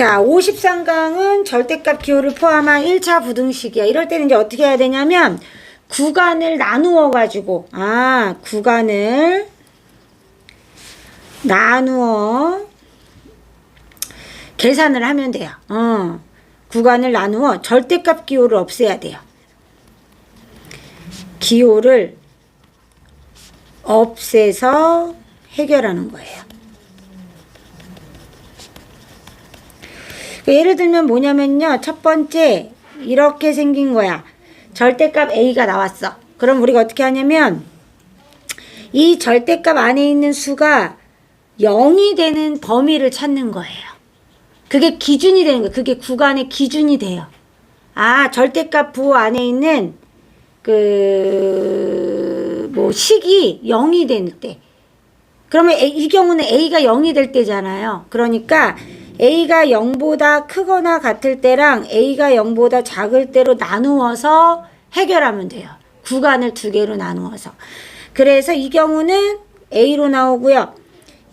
자, 53강은 절대값 기호를 포함한 1차 부등식이야. 이럴 때는 이제 어떻게 해야 되냐면 구간을 나누어 가지고 구간을 나누어 계산을 하면 돼요. 구간을 나누어 절대값 기호를 없애야 돼요. 기호를 없애서 해결하는 거예요. 예를 들면 뭐냐면요. 첫 번째 이렇게 생긴 거야. 절대값 A가 나왔어. 그럼 우리가 어떻게 하냐면 이 절대값 안에 있는 수가 0이 되는 범위를 찾는 거예요. 그게 기준이 되는 거예요. 그게 구간의 기준이 돼요. 절대값 부호 안에 있는 식이 0이 될 때. 그러면 이 경우는 A가 0이 될 때잖아요. 그러니까 A가 0보다 크거나 같을 때랑 A가 0보다 작을 때로 나누어서 해결하면 돼요. 구간을 두 개로 나누어서. 그래서 이 경우는 A로 나오고요.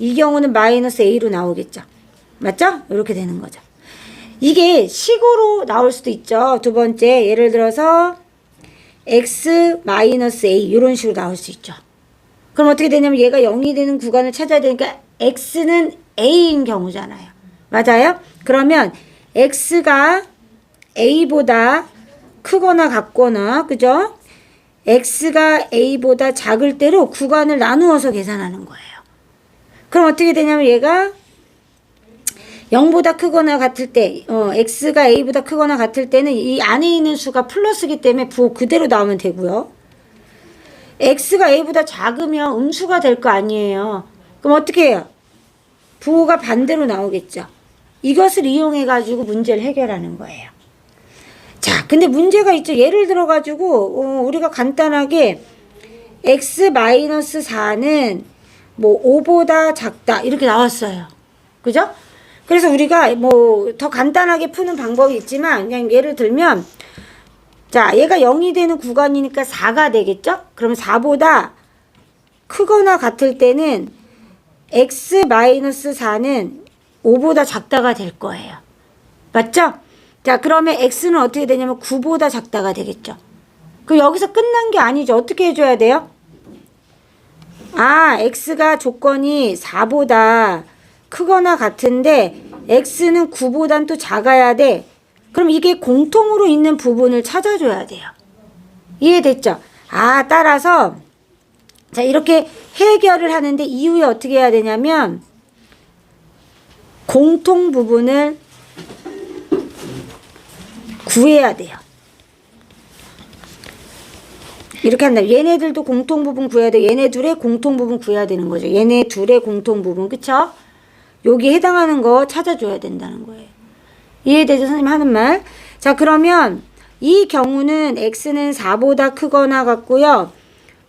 이 경우는 마이너스 A로 나오겠죠. 맞죠? 이렇게 되는 거죠. 이게 식으로 나올 수도 있죠. 두 번째 예를 들어서 X 마이너스 A 이런 식으로 나올 수 있죠. 그럼 어떻게 되냐면 얘가 0이 되는 구간을 찾아야 되니까 X는 A인 경우잖아요. 맞아요? 그러면 X가 A보다 크거나 같거나 그죠? X가 A보다 작을 때로 구간을 나누어서 계산하는 거예요. 그럼 어떻게 되냐면 얘가 0보다 크거나 같을 때 X가 A보다 크거나 같을 때는 이 안에 있는 수가 플러스기 때문에 부호 그대로 나오면 되고요. X가 A보다 작으면 음수가 될 거 아니에요. 그럼 어떻게 해요? 부호가 반대로 나오겠죠. 이것을 이용해 가지고 문제를 해결하는 거예요. 자, 근데 문제가 있죠. 예를 들어 가지고 우리가 간단하게 X-4는 5보다 작다 이렇게 나왔어요. 그죠? 그래서 우리가 더 간단하게 푸는 방법이 있지만 그냥 예를 들면 자, 얘가 0이 되는 구간이니까 4가 되겠죠? 그러면 4보다 크거나 같을 때는 X-4는 5보다 작다가 될 거예요. 맞죠? 자, 그러면 X는 어떻게 되냐면 9보다 작다가 되겠죠. 그럼 여기서 끝난 게 아니죠. 어떻게 해줘야 돼요? X가 조건이 4보다 크거나 같은데 X는 9보단 또 작아야 돼. 그럼 이게 공통으로 있는 부분을 찾아줘야 돼요. 이해됐죠? 따라서 자, 이렇게 해결을 하는데 이후에 어떻게 해야 되냐면 공통 부분을 구해야 돼요. 이렇게 한다면 얘네들도 공통 부분 구해야 돼. 얘네 둘의 공통 부분 구해야 되는 거죠. 얘네 둘의 공통 부분. 그쵸? 여기 해당하는 거 찾아줘야 된다는 거예요. 이해되죠? 선생님 하는 말. 자, 그러면 이 경우는 X는 4보다 크거나 같고요.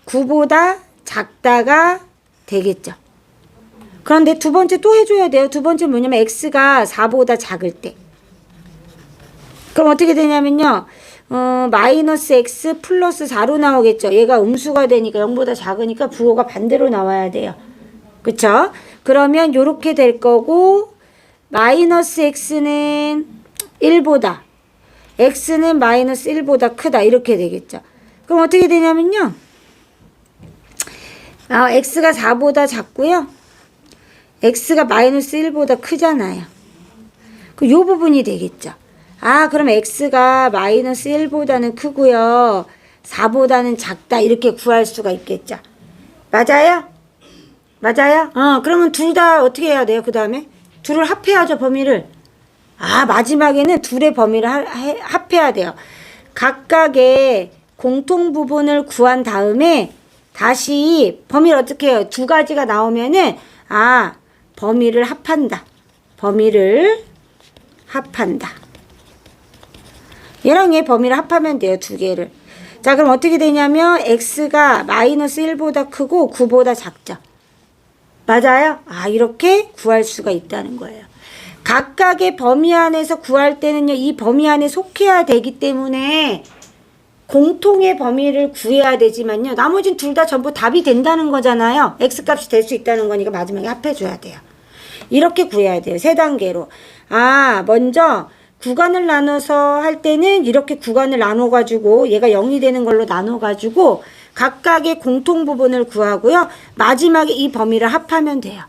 9보다 작다가 되겠죠. 그런데 두 번째 또 해줘야 돼요. 두 번째 뭐냐면 X가 4보다 작을 때. 그럼 어떻게 되냐면요. 마이너스 X 플러스 4로 나오겠죠. 얘가 음수가 되니까 0보다 작으니까 부호가 반대로 나와야 돼요. 그쵸? 그러면 요렇게 될 거고 마이너스 X는 1보다 X는 마이너스 1보다 크다 이렇게 되겠죠. 그럼 어떻게 되냐면요. X가 4보다 작고요. X가 마이너스 1보다 크잖아요. 그 요 부분이 되겠죠. 그럼 X가 마이너스 1보다는 크고요. 4보다는 작다 이렇게 구할 수가 있겠죠. 맞아요? 맞아요? 그러면 둘 다 어떻게 해야 돼요? 그 다음에 둘을 합해야죠. 범위를. 마지막에는 둘의 범위를 합해야 돼요. 각각의 공통 부분을 구한 다음에 다시 범위를 어떻게 해요? 두 가지가 나오면은 범위를 합한다. 범위를 합한다. 얘랑 얘 범위를 합하면 돼요. 두 개를. 자, 그럼 어떻게 되냐면 X가 마이너스 1보다 크고 9보다 작죠. 맞아요? 이렇게 구할 수가 있다는 거예요. 각각의 범위 안에서 구할 때는요. 이 범위 안에 속해야 되기 때문에 공통의 범위를 구해야 되지만요. 나머지는 둘 다 전부 답이 된다는 거잖아요. X값이 될 수 있다는 거니까 마지막에 합해줘야 돼요. 이렇게 구해야 돼요. 세 단계로. 먼저 구간을 나눠서 할 때는 이렇게 구간을 나눠가지고 얘가 0이 되는 걸로 나눠가지고 각각의 공통 부분을 구하고요. 마지막에 이 범위를 합하면 돼요.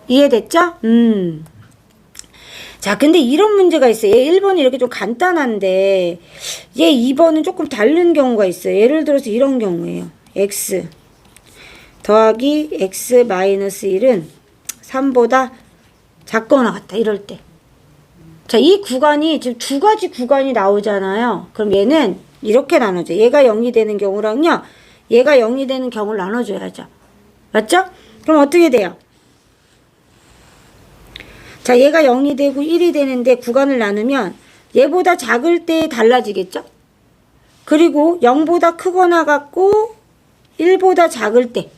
이해됐죠? 자, 근데 이런 문제가 있어요. 얘 1번이 이렇게 좀 간단한데 얘 2번은 조금 다른 경우가 있어요. 예를 들어서 이런 경우예요. x 더하기 x 마이너스 1은 3보다 작거나 같다. 이럴 때. 자, 이 구간이 지금 두 가지 구간이 나오잖아요. 그럼 얘는 이렇게 나눠져. 얘가 0이 되는 경우랑요. 얘가 0이 되는 경우를 나눠줘야죠. 맞죠? 그럼 어떻게 돼요? 자, 얘가 0이 되고 1이 되는데 구간을 나누면 얘보다 작을 때 달라지겠죠? 그리고 0보다 크거나 같고 1보다 작을 때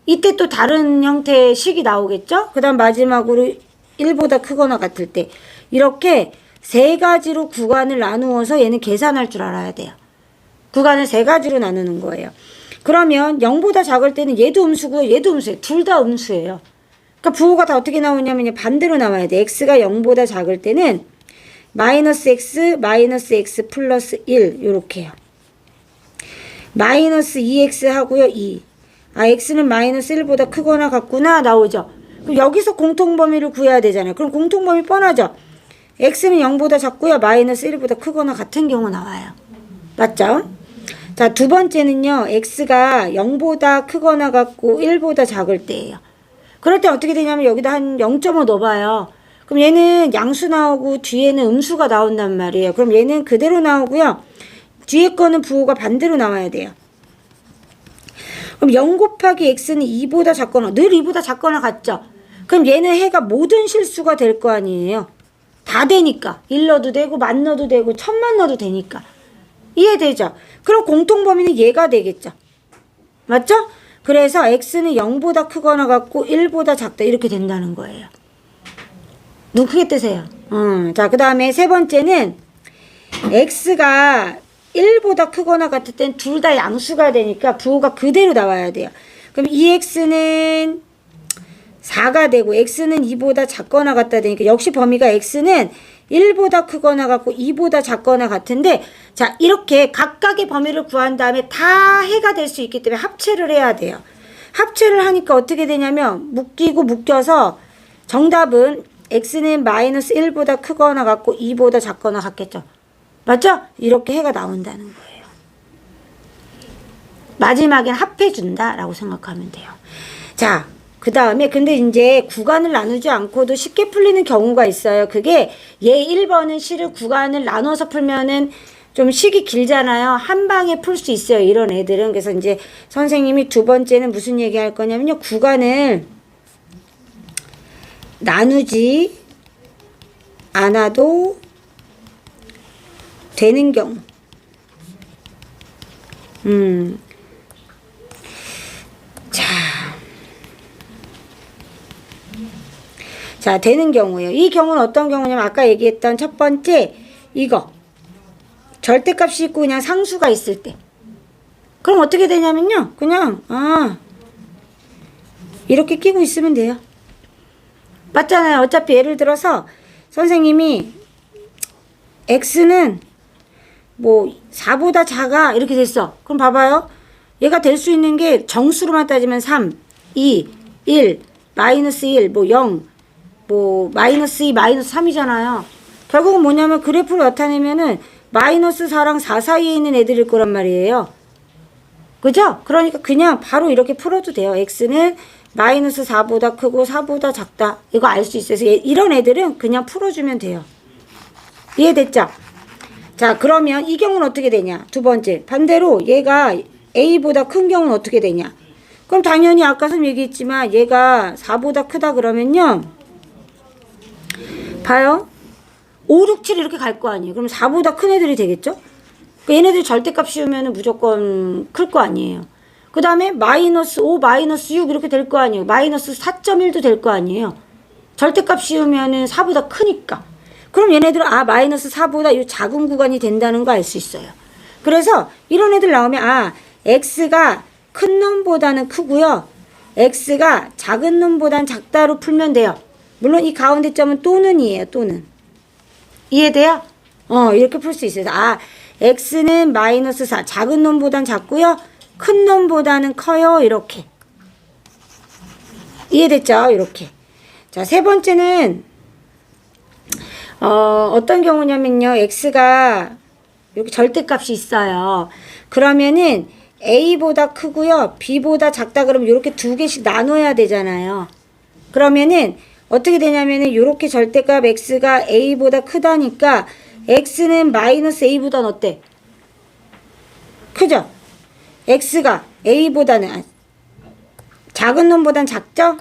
이때 또 다른 형태의 식이 나오겠죠? 그 다음 마지막으로 1보다 크거나 같을 때 이렇게 세 가지로 구간을 나누어서 얘는 계산할 줄 알아야 돼요. 구간을 세 가지로 나누는 거예요. 그러면 0보다 작을 때는 얘도 음수고요. 얘도 음수예요. 둘 다 음수예요. 그러니까 부호가 다 어떻게 나오냐면 반대로 나와야 돼. x가 0보다 작을 때는 마이너스 x 플러스 1 요렇게요. 마이너스 2x 하고요. 2. x는 마이너스 1보다 크거나 같구나 나오죠. 그럼 여기서 공통범위를 구해야 되잖아요. 그럼 공통범위 뻔하죠. x는 0보다 작고요. 마이너스 1보다 크거나 같은 경우 나와요. 맞죠? 자, 두 번째는요. x가 0보다 크거나 같고 1보다 작을 때예요. 그럴 때 어떻게 되냐면 여기다 한 0.5 넣어봐요. 그럼 얘는 양수 나오고 뒤에는 음수가 나온단 말이에요. 그럼 얘는 그대로 나오고요. 뒤에 거는 부호가 반대로 나와야 돼요. 그럼 0 곱하기 x는 2보다 작거나 늘 2보다 작거나 같죠. 그럼 얘는 해가 모든 실수가 될 거 아니에요. 다 되니까 1 넣어도 되고 1000 넣어도 되고 1000만 넣어도 되니까. 이해되죠? 그럼 공통범위는 얘가 되겠죠. 맞죠? 그래서 x는 0보다 크거나 같고 1보다 작다 이렇게 된다는 거예요. 눈 크게 뜨세요. 자, 그 다음에 세 번째는 x가 1보다 크거나 같을 땐 둘 다 양수가 되니까 부호가 그대로 나와야 돼요. 그럼 2x는 4가 되고 x는 2보다 작거나 같다 되니까 역시 범위가 x는 1보다 크거나 같고 2보다 작거나 같은데 자, 이렇게 각각의 범위를 구한 다음에 다 해가 될 수 있기 때문에 합체를 해야 돼요. 합체를 하니까 어떻게 되냐면 묶이고 묶여서 정답은 x는 마이너스 1보다 크거나 같고 2보다 작거나 같겠죠. 맞죠? 이렇게 해가 나온다는 거예요. 마지막엔 합해준다 라고 생각하면 돼요. 자, 그 다음에 근데 이제 구간을 나누지 않고도 쉽게 풀리는 경우가 있어요. 그게 얘 1번은 실을 구간을 나눠서 풀면은 좀 식이 길잖아요. 한 방에 풀 수 있어요. 이런 애들은. 그래서 이제 선생님이 두 번째는 무슨 얘기 할 거냐면요. 구간을 나누지 않아도 되는 경우. 자, 되는 경우예요. 이 경우는 어떤 경우냐면 아까 얘기했던 첫 번째 이거 절대값이 있고 그냥 상수가 있을 때. 그럼 어떻게 되냐면요. 그냥 이렇게 끼고 있으면 돼요. 맞잖아요. 어차피 예를 들어서 선생님이 x는 뭐 4보다 작아 이렇게 됐어. 그럼 봐봐요. 얘가 될 수 있는 게 정수로만 따지면 3, 2, 1, 마이너스 1, 뭐 0, 뭐 마이너스 2, 마이너스 3이잖아요. 결국은 뭐냐면 그래프를 나타내면은 마이너스 4랑 4 사이에 있는 애들일 거란 말이에요. 그죠? 그러니까 그냥 바로 이렇게 풀어도 돼요. x는 마이너스 4보다 크고 4보다 작다. 이거 알 수 있어요. 이런 애들은 그냥 풀어주면 돼요. 이해됐죠? 자, 그러면 이 경우는 어떻게 되냐? 두 번째, 반대로 얘가 a보다 큰 경우는 어떻게 되냐? 그럼 당연히 아까 선 얘기했지만 얘가 4보다 크다 그러면요. 봐요. 5, 6, 7 이렇게 갈 거 아니에요. 그럼 4보다 큰 애들이 되겠죠? 그러니까 얘네들 절대값 씌우면 무조건 클 거 아니에요. 그 다음에 마이너스 5, 마이너스 6 이렇게 될 거 아니에요. 마이너스 4.1도 될 거 아니에요. 절대값 씌우면 4보다 크니까. 그럼 얘네들은 마이너스 4보다 이 작은 구간이 된다는 거 알 수 있어요. 그래서 이런 애들 나오면 x가 큰 놈보다는 크고요. x가 작은 놈보다는 작다로 풀면 돼요. 물론 이 가운데 점은 또는이에요. 또는. 이해돼요? 이렇게 풀 수 있어요. x는 마이너스 4. 작은 놈보단 작고요. 큰 놈보다는 커요. 이렇게. 이해됐죠? 이렇게. 자, 세 번째는 어떤 경우냐면요. x가 이렇게 절대값이 있어요. 그러면은 a보다 크고요. b보다 작다 그러면 이렇게 두 개씩 나눠야 되잖아요. 그러면은 어떻게 되냐면은 이렇게 절대값 x가 a보다 크다니까 x는 마이너스 a보다는 어때? 크죠? x가 a보다는 작은 놈보단 작죠?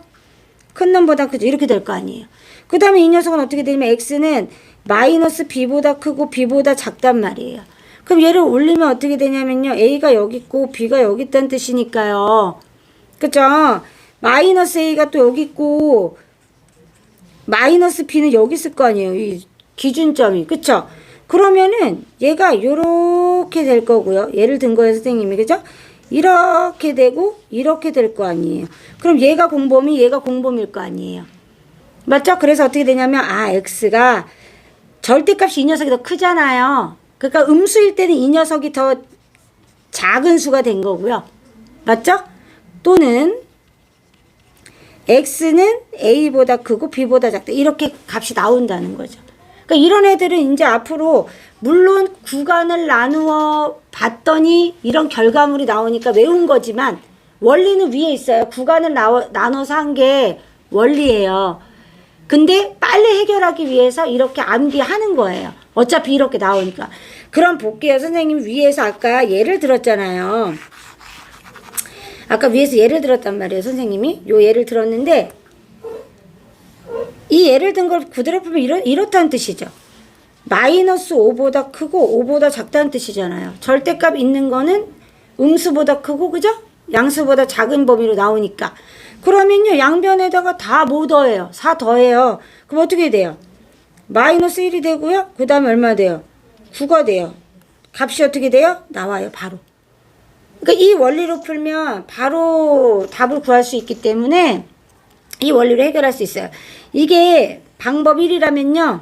큰 놈보단 크죠? 이렇게 될 거 아니에요. 그 다음에 이 녀석은 어떻게 되냐면 x는 마이너스 b보다 크고 b보다 작단 말이에요. 그럼 얘를 올리면 어떻게 되냐면요. a가 여기 있고 b가 여기 있다는 뜻이니까요. 그쵸? 마이너스 a가 또 여기 있고 마이너스 b는 여기 있을 거 아니에요. 이 기준점이. 그쵸? 그러면은 얘가 요렇게 될 거고요. 예를 든 거예요, 선생님이. 그죠? 이렇게 되고 이렇게 될 거 아니에요. 그럼 얘가 공범이 얘가 공범일 거 아니에요. 맞죠? 그래서 어떻게 되냐면 x가 절대값이 이 녀석이 더 크잖아요. 그러니까 음수일 때는 이 녀석이 더 작은 수가 된 거고요. 맞죠? 또는 x는 a보다 크고 b보다 작다. 이렇게 값이 나온다는 거죠. 그러니까 이런 애들은 이제 앞으로 물론 구간을 나누어 봤더니 이런 결과물이 나오니까 외운 거지만 원리는 위에 있어요. 구간을 나눠서 한 게 원리예요. 근데 빨리 해결하기 위해서 이렇게 암기하는 거예요. 어차피 이렇게 나오니까. 그럼 볼게요. 선생님 위에서 아까 예를 들었잖아요. 아까 위에서 예를 들었단 말이에요. 선생님이. 요 예를 들었는데 이 예를 든 걸 그대로 풀면 이렇다는 뜻이죠. 마이너스 5보다 크고 5보다 작다는 뜻이잖아요. 절대값 있는 거는 음수보다 크고 그죠? 양수보다 작은 범위로 나오니까. 그러면요. 양변에다가 다 뭐 더해요? 4 더해요. 그럼 어떻게 돼요? 마이너스 1이 되고요. 그 다음에 얼마 돼요? 9가 돼요. 값이 어떻게 돼요? 나와요. 바로. 그러니까 이 원리로 풀면 바로 답을 구할 수 있기 때문에 이 원리로 해결할 수 있어요. 이게 방법 1이라면요.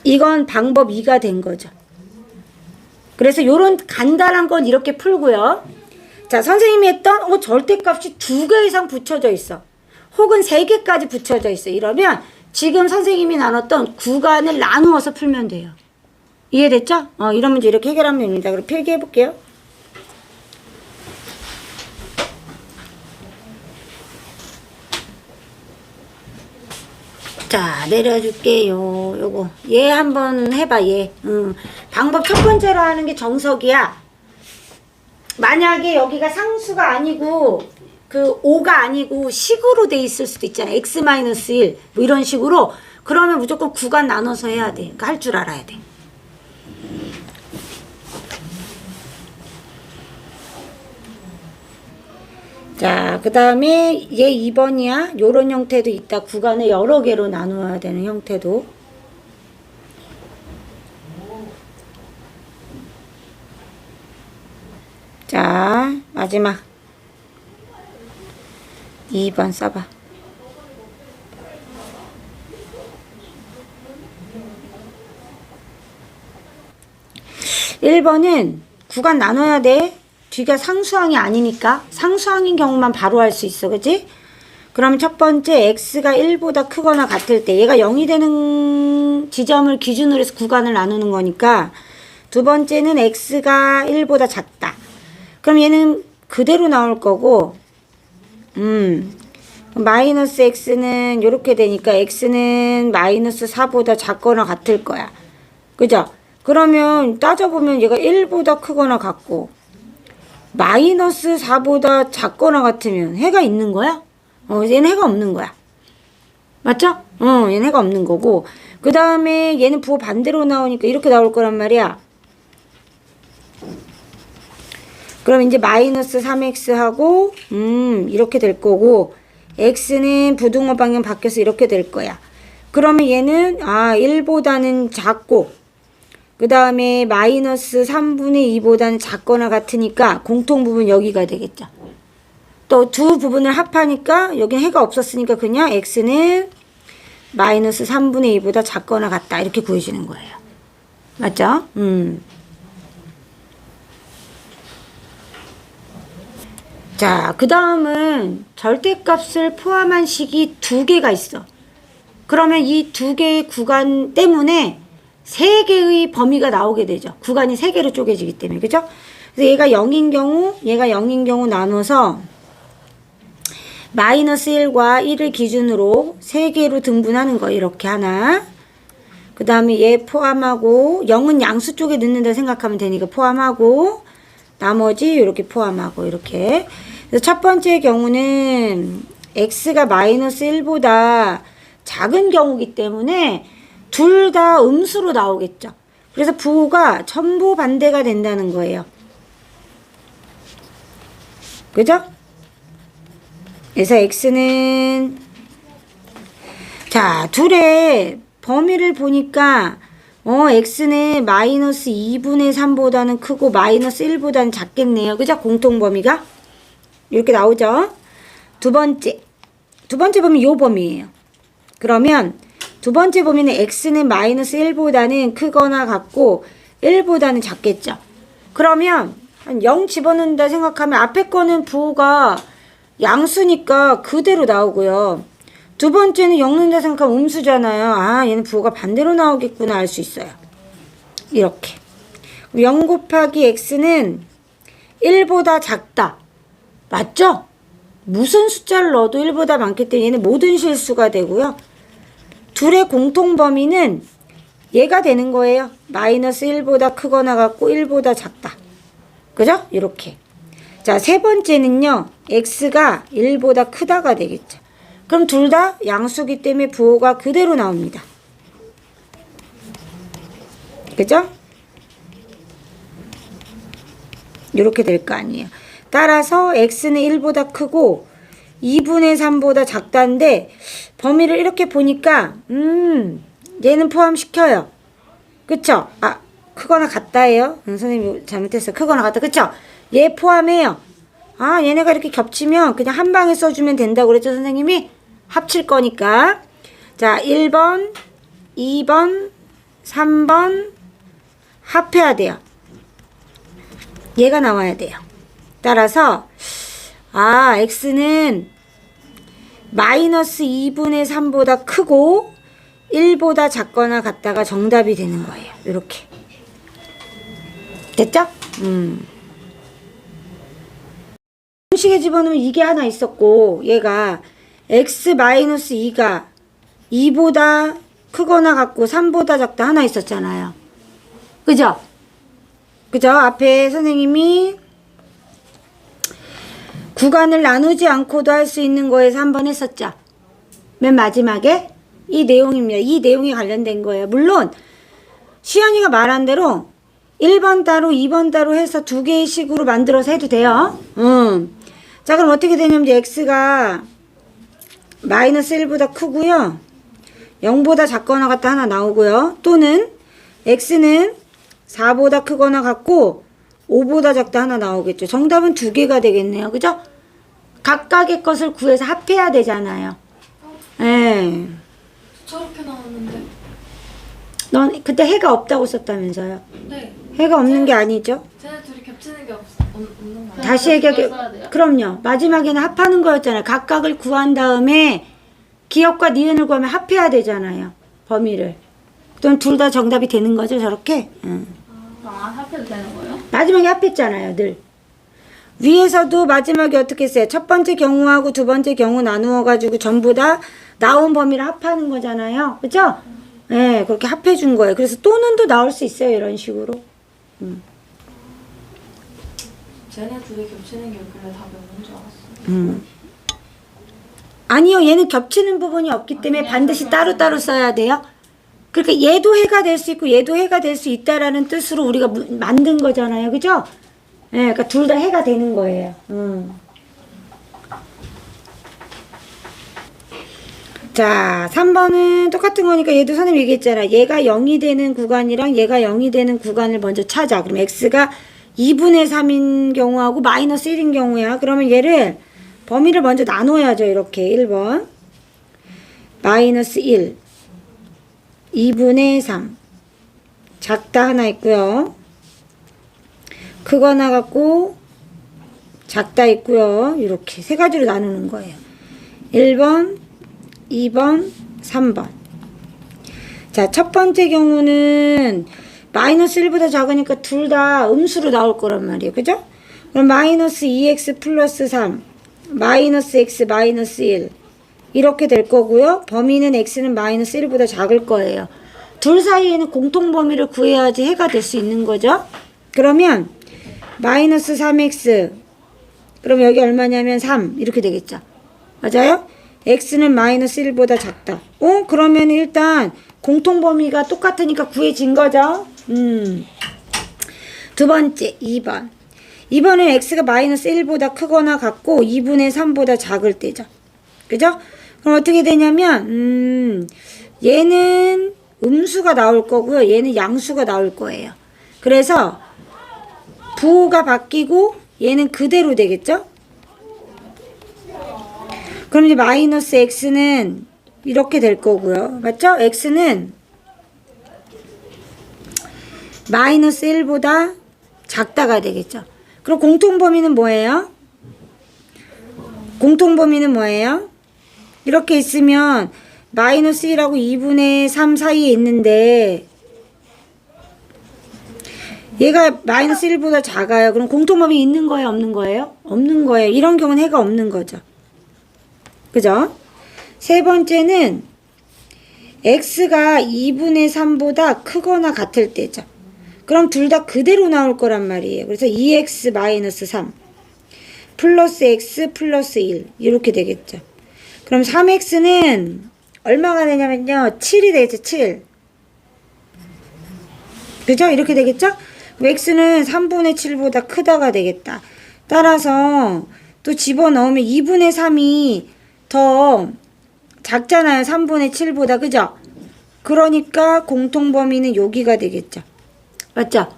이건 방법 2가 된 거죠. 그래서 요런 간단한 건 이렇게 풀고요. 자, 선생님이 했던 절대값이 2개 이상 붙여져 있어. 혹은 3개까지 붙여져 있어. 이러면 지금 선생님이 나눴던 구간을 나누어서 풀면 돼요. 이해됐죠? 이런 문제 이렇게 해결하면 됩니다. 그럼 필기해 볼게요. 자, 내려줄게요. 요거. 얘 한번 해봐, 얘. 방법 첫 번째로 하는 게 정석이야. 만약에 여기가 상수가 아니고, 5가 아니고, 식으로 돼 있을 수도 있잖아. x-1. 뭐 이런 식으로. 그러면 무조건 구간 나눠서 해야 돼. 그러니까 할 줄 알아야 돼. 자, 그 다음에 얘 2번이야. 요런 형태도 있다. 구간을 여러 개로 나누어야 되는 형태도. 자, 마지막 2번 써봐. 1번은 구간 나눠야 돼. 뒤가 상수항이 아니니까. 상수항인 경우만 바로 할 수 있어. 그치? 그럼 첫 번째 x가 1보다 크거나 같을 때 얘가 0이 되는 지점을 기준으로 해서 구간을 나누는 거니까 두 번째는 x가 1보다 작다. 그럼 얘는 그대로 나올 거고 마이너스 x는 이렇게 되니까 x는 마이너스 4보다 작거나 같을 거야. 그죠? 그러면 따져보면 얘가 1보다 크거나 같고 마이너스 4보다 작거나 같으면 해가 있는 거야? 얘는 해가 없는 거야. 맞죠? 얘는 해가 없는 거고 그 다음에 얘는 부호 반대로 나오니까 이렇게 나올 거란 말이야. 그럼 이제 마이너스 3x하고 이렇게 될 거고 x는 부등호 방향 바뀌어서 이렇게 될 거야. 그러면 얘는 1보다는 작고 그 다음에 마이너스 3분의 2보다는 작거나 같으니까 공통 부분 여기가 되겠죠. 또 두 부분을 합하니까 여기 해가 없었으니까 그냥 x는 마이너스 3분의 2보다 작거나 같다. 이렇게 구해지는 거예요. 맞죠? 자, 그 다음은 절대값을 포함한 식이 두 개가 있어. 그러면 이 두 개의 구간 때문에 세 개의 범위가 나오게 되죠. 구간이 세 개로 쪼개지기 때문에. 그죠? 그래서 얘가 0인 경우 나눠서 마이너스 1과 1을 기준으로 세 개로 등분하는 거. 이렇게 하나. 그 다음에 얘 포함하고 0은 양수 쪽에 넣는다 생각하면 되니까 포함하고 나머지 이렇게 포함하고 이렇게. 그래서 첫 번째 경우는 x가 마이너스 1보다 작은 경우기 때문에 둘 다 음수로 나오겠죠. 그래서 부호가 전부 반대가 된다는 거예요. 그죠? 그래서 x는 자, 둘의 범위를 보니까 x는 마이너스 2분의 3보다는 크고 마이너스 1보다는 작겠네요. 그죠? 공통 범위가 이렇게 나오죠. 두 번째 범위 요 범위예요. 그러면 두 번째 범위는 x는 마이너스 1보다는 크거나 같고 1보다는 작겠죠. 그러면 한 0 집어넣는다 생각하면 앞에 거는 부호가 양수니까 그대로 나오고요. 두 번째는 0 넣는다 생각하면 음수잖아요. 아, 얘는 부호가 반대로 나오겠구나 알 수 있어요. 이렇게 0 곱하기 x는 1보다 작다. 맞죠? 무슨 숫자를 넣어도 1보다 많기 때문에 얘는 모든 실수가 되고요. 둘의 공통 범위는 얘가 되는 거예요. 마이너스 1보다 크거나 같고 1보다 작다. 그죠? 이렇게. 자, 세 번째는요. x가 1보다 크다가 되겠죠. 그럼 둘 다 양수기 때문에 부호가 그대로 나옵니다. 그죠? 이렇게 될 거 아니에요. 따라서 x는 1보다 크고 2분의 3보다 작다인데 범위를 이렇게 보니까 얘는 포함시켜요. 그쵸? 아, 크거나 같다예요. 선생님이 잘못했어요. 크거나 같다. 그쵸? 얘 포함해요. 아, 얘네가 이렇게 겹치면 그냥 한 방에 써주면 된다고 그랬죠, 선생님이? 합칠 거니까. 자, 1번, 2번, 3번 합해야 돼요. 얘가 나와야 돼요. 따라서 아, x는 마이너스 2분의 3보다 크고 1보다 작거나 같다가 정답이 되는 거예요. 이렇게. 됐죠? 공식에 집어넣으면 이게 하나 있었고 얘가 x 마이너스 2가 2보다 크거나 같고 3보다 작다 하나 있었잖아요. 그죠? 그죠? 앞에 선생님이 구간을 나누지 않고도 할 수 있는 거에서 한 번 했었죠. 맨 마지막에 이 내용입니다. 이 내용에 관련된 거예요. 물론 시연이가 말한 대로 1번 따로 2번 따로 해서 두 개의 식으로 만들어서 해도 돼요. 자, 그럼 어떻게 되냐면 x가 마이너스 1보다 크고요. 0보다 작거나 같다 하나 나오고요. 또는 x는 4보다 크거나 같고 5보다 작다 하나 나오겠죠. 정답은 두 개가 되겠네요. 그죠? 각각의 것을 구해서 합해야 되잖아요. 예. 저렇게 나왔는데. 넌 그때 해가 없다고 썼다면서요? 네. 해가 없는 게 아니죠? 쟤네 둘이 겹치는 게 없는 거야. 다시 얘기하게. 그럼요. 마지막에는 합하는 거였잖아요. 각각을 구한 다음에 기억과 니은을 구하면 합해야 되잖아요. 범위를. 그럼 둘 다 정답이 되는 거죠, 저렇게? 안 합해도 되는 거예요? 마지막에 합했잖아요, 늘. 위에서도 마지막에 어떻게 했어요? 첫 번째 경우하고 두 번째 경우 나누어가지고 전부 다 나온 범위를 합하는 거잖아요. 그죠? 네, 그렇게 합해준 거예요. 그래서 또는도 나올 수 있어요, 이런 식으로. 쟤네 둘이 겹치는 게 없길래 답이 없는 줄 알았어. 아니요, 얘는 겹치는 부분이 없기 때문에 반드시 따로따로 써야 돼요. 그러니까 얘도 해가 될 수 있고 얘도 해가 될 수 있다라는 뜻으로 우리가 만든 거잖아요. 그죠? 예, 그러니까 둘 다 해가 되는 거예요. 자, 3번은 똑같은 거니까 얘도 선생님 얘기했잖아. 얘가 0이 되는 구간이랑 얘가 0이 되는 구간을 먼저 찾아. 그럼 x가 2분의 3인 경우하고 마이너스 1인 경우야. 그러면 얘를 범위를 먼저 나눠야죠. 이렇게 1번 마이너스 1 2분의 3 작다 하나 있고요. 크거나 같고 작다 있고요. 이렇게 세 가지로 나누는 거예요. 1번 2번 3번. 자, 첫 번째 경우는 마이너스 1보다 작으니까 둘 다 음수로 나올 거란 말이에요. 그죠? 그럼 마이너스 2x 플러스 3 마이너스 x 마이너스 1 이렇게 될 거고요. 범위는 x는 마이너스 1보다 작을 거예요. 둘 사이에는 공통 범위를 구해야지 해가 될 수 있는 거죠. 그러면 마이너스 3x 그럼 여기 얼마냐면 3 이렇게 되겠죠. 맞아요? x는 마이너스 1보다 작다. 그러면 일단 공통 범위가 똑같으니까 구해진 거죠. 두 번째 2번. 2번은 x가 마이너스 1보다 크거나 같고 2분의 3보다 작을 때죠. 그죠? 그럼 어떻게 되냐면 얘는 음수가 나올 거고요. 얘는 양수가 나올 거예요. 그래서 부호가 바뀌고 얘는 그대로 되겠죠? 그럼 이제 마이너스 x는 이렇게 될 거고요. 맞죠? x는 마이너스 1보다 작다가 되겠죠. 그럼 공통범위는 뭐예요? 공통범위는 뭐예요? 이렇게 있으면 마이너스 1하고 2분의 3 사이에 있는데 얘가 마이너스 1보다 작아요. 그럼 공통범위 있는 거예요? 없는 거예요? 없는 거예요. 이런 경우는 해가 없는 거죠. 그죠? 세 번째는 x가 2분의 3보다 크거나 같을 때죠. 그럼 둘 다 그대로 나올 거란 말이에요. 그래서 2x 마이너스 3 플러스 x 플러스 1 이렇게 되겠죠. 그럼 3x는 얼마가 되냐면요. 7이 되겠죠. 7. 그죠? 이렇게 되겠죠? x는 3분의 7보다 크다가 되겠다. 따라서 또 집어넣으면 2분의 3이 더 작잖아요. 3분의 7보다. 그죠? 그러니까 공통범위는 여기가 되겠죠. 맞죠?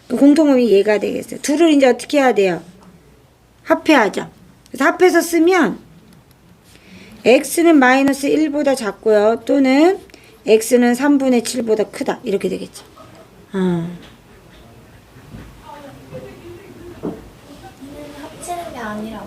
공통범위 얘가 되겠어요. 둘을 이제 어떻게 해야 돼요? 합해야죠. 그래서 합해서 쓰면 x는 마이너스 1보다 작고요. 또는 x는 3분의 7보다 크다. 이렇게 되겠죠. 합치는 게 아니라